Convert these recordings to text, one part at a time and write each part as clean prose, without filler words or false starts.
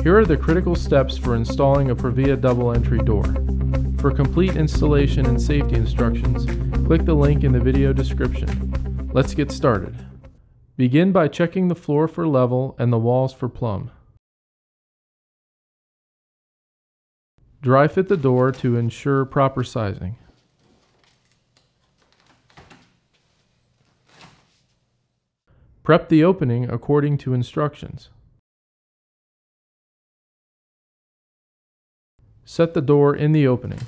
Here are the critical steps for installing a ProVia double entry door. For complete installation and safety instructions, click the link in the video description. Let's get started. Begin by checking the floor for level and the walls for plumb. Dry fit the door to ensure proper sizing. Prep the opening according to instructions. Set the door in the opening.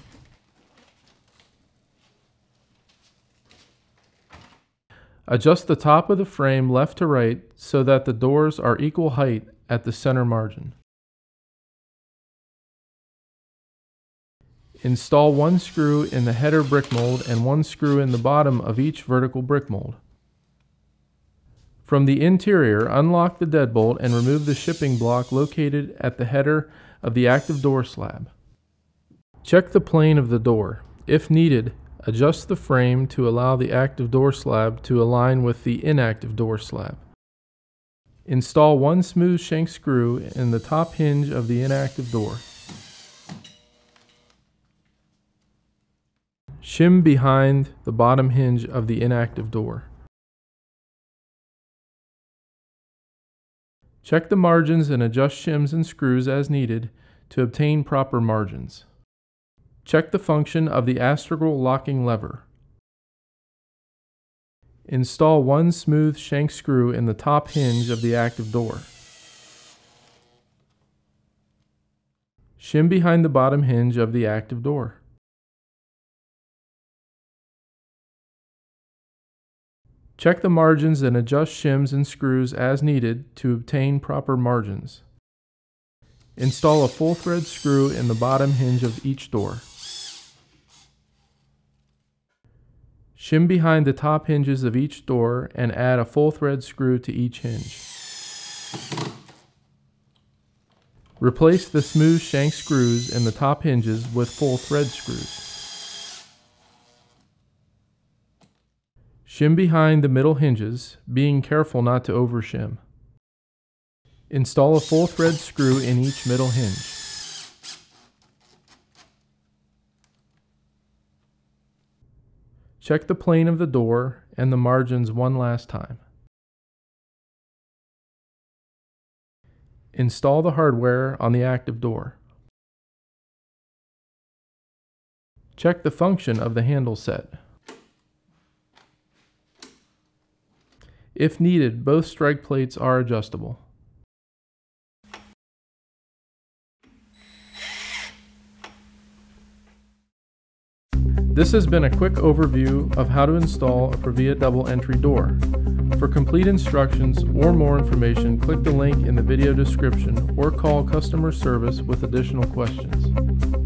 Adjust the top of the frame left to right so that the doors are equal height at the center margin. Install one screw in the header brick mold and one screw in the bottom of each vertical brick mold. From the interior, unlock the deadbolt and remove the shipping block located at the header of the active door slab. Check the plane of the door. If needed, adjust the frame to allow the active door slab to align with the inactive door slab. Install one smooth shank screw in the top hinge of the inactive door. Shim behind the bottom hinge of the inactive door. Check the margins and adjust shims and screws as needed to obtain proper margins. Check the function of the astragal locking lever. Install one smooth shank screw in the top hinge of the active door. Shim behind the bottom hinge of the active door. Check the margins and adjust shims and screws as needed to obtain proper margins. Install a full thread screw in the bottom hinge of each door. Shim behind the top hinges of each door and add a full thread screw to each hinge. Replace the smooth shank screws in the top hinges with full thread screws. Shim behind the middle hinges, being careful not to over-shim. Install a full thread screw in each middle hinge. Check the plane of the door and the margins one last time. Install the hardware on the active door. Check the function of the handle set. If needed, both strike plates are adjustable. This has been a quick overview of how to install a ProVia double entry door. For complete instructions or more information, click the link in the video description or call customer service with additional questions.